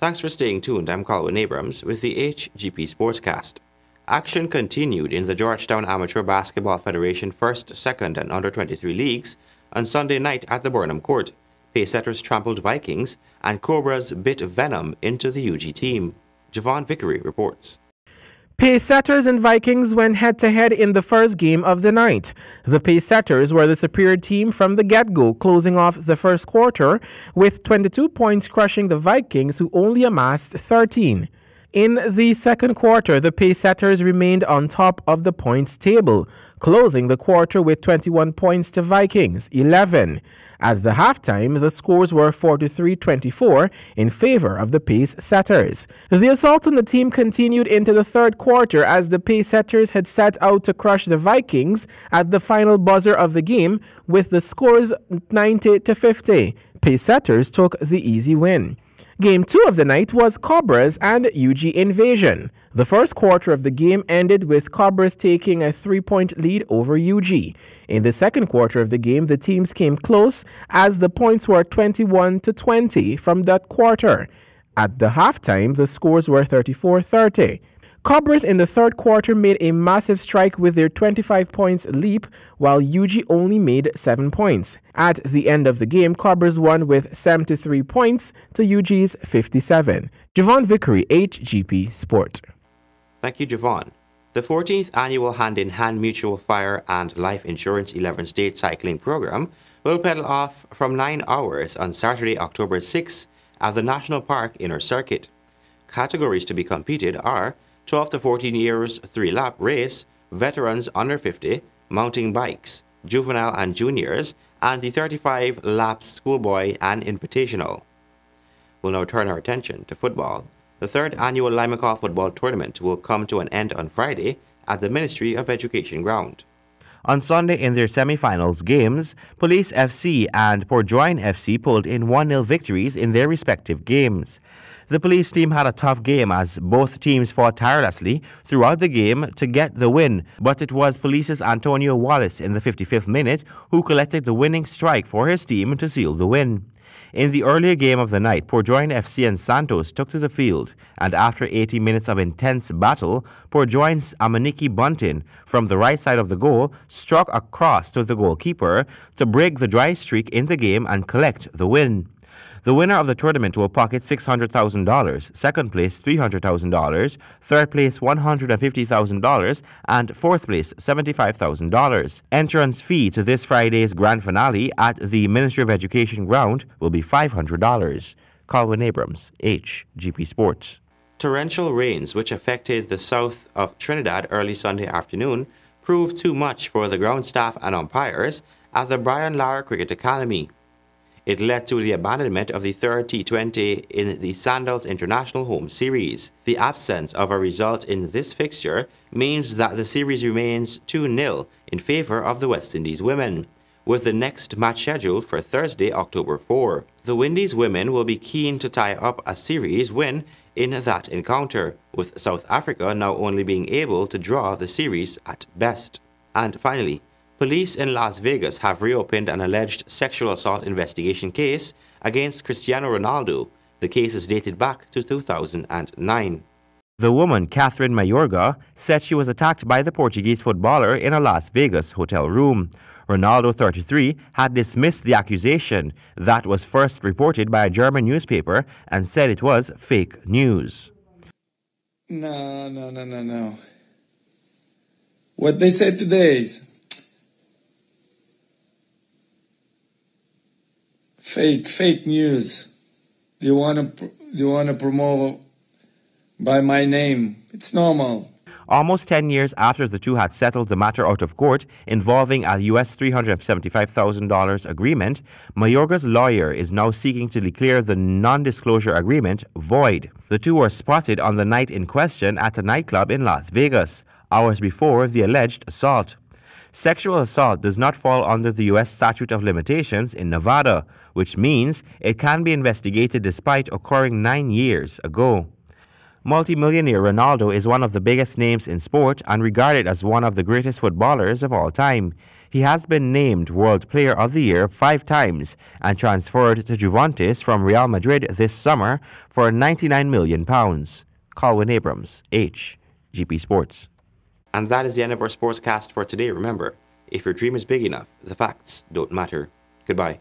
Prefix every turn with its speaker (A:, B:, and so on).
A: Thanks for staying tuned. I'm Colin Abrams with the HGP SPORTSCAST. Action continued in the Georgetown Amateur Basketball Federation First, Second, and Under-23 leagues on Sunday night at the Burnham Court. Pacesetters trampled Vikings, and Cobras bit venom into the UG team. Javon Vickery reports.
B: Pacesetters and Vikings went head-to-head in the first game of the night. The Pacesetters were the superior team from the get-go, closing off the first quarter with 22 points, crushing the Vikings, who only amassed 13. In the second quarter, the Pacesetters remained on top of the points table, closing the quarter with 21 points to Vikings' 11. At the halftime, the scores were 43-24 in favor of the Pacesetters. The assault on the team continued into the third quarter as the Pacesetters had set out to crush the Vikings at the final buzzer of the game with the scores 90-50. Pacesetters took the easy win. Game 2 of the night was Cobras and UG Invasion. The first quarter of the game ended with Cobras taking a 3-point lead over UG. In the second quarter of the game, the teams came close as the points were 21-20 from that quarter. At the halftime, the scores were 34-30. Cobras in the third quarter made a massive strike with their 25 points leap, while UG only made 7 points. At the end of the game, Cobras won with 73 points to UG's 57. Javon Vickery, HGP Sport.
A: Thank you, Javon. The 14th annual Hand-in-Hand Mutual Fire and Life Insurance 11-State Cycling Program will pedal off from 9 hours on Saturday, October 6 at the National Park Inner Circuit. Categories to be competed are 12 to 14 years 3-lap race, veterans under 50, mountain bikes, juvenile and juniors, and the 35 laps schoolboy and invitational. We'll now turn our attention to football. The third annual Limacall football tournament will come to an end on Friday at the Ministry of Education ground. On Sunday in their semi-finals games, Police FC and Port Join FC pulled in 1-0 victories in their respective games. The Police team had a tough game as both teams fought tirelessly throughout the game to get the win, but it was Police's Antonio Wallace in the 55th minute who collected the winning strike for his team to seal the win. In the earlier game of the night, Port Join FC and Santos took to the field, and after 80 minutes of intense battle, Port Join's Amaniki Buntin from the right side of the goal struck across to the goalkeeper to break the dry streak in the game and collect the win. The winner of the tournament will pocket $600,000, second place $300,000, third place $150,000, and fourth place $75,000. Entrance fee to this Friday's grand finale at the Ministry of Education ground will be $500. Colin Abrams, HGP Sports. Torrential rains which affected the south of Trinidad early Sunday afternoon proved too much for the ground staff and umpires at the Brian Lara Cricket Academy. It led to the abandonment of the third T20 in the Sandals International Home Series. The absence of a result in this fixture means that the series remains 2-0 in favor of the West Indies women, with the next match scheduled for Thursday, October 4. The Windies women will be keen to tie up a series win in that encounter, with South Africa now only being able to draw the series at best. And finally, police in Las Vegas have reopened an alleged sexual assault investigation case against Cristiano Ronaldo. The case is dated back to 2009. The woman, Catherine Mayorga, said she was attacked by the Portuguese footballer in a Las Vegas hotel room. Ronaldo, 33, had dismissed the accusation that was first reported by a German newspaper and said it was fake news.
C: No. What they said today, fake news. You want to promote by my name? It's normal.
A: Almost 10 years after the two had settled the matter out of court involving a US $375,000 agreement, Mayorga's lawyer is now seeking to declare the non-disclosure agreement void. The two were spotted on the night in question at a nightclub in Las Vegas, hours before the alleged assault. Sexual assault does not fall under the U.S. statute of limitations in Nevada, which means it can be investigated despite occurring 9 years ago. Multimillionaire Ronaldo is one of the biggest names in sport and regarded as one of the greatest footballers of all time. He has been named World Player of the Year 5 times and transferred to Juventus from Real Madrid this summer for £99 million. Colwyn Abrams, HGP Sports. And that is the end of our sportscast for today. Remember, if your dream is big enough, the facts don't matter. Goodbye.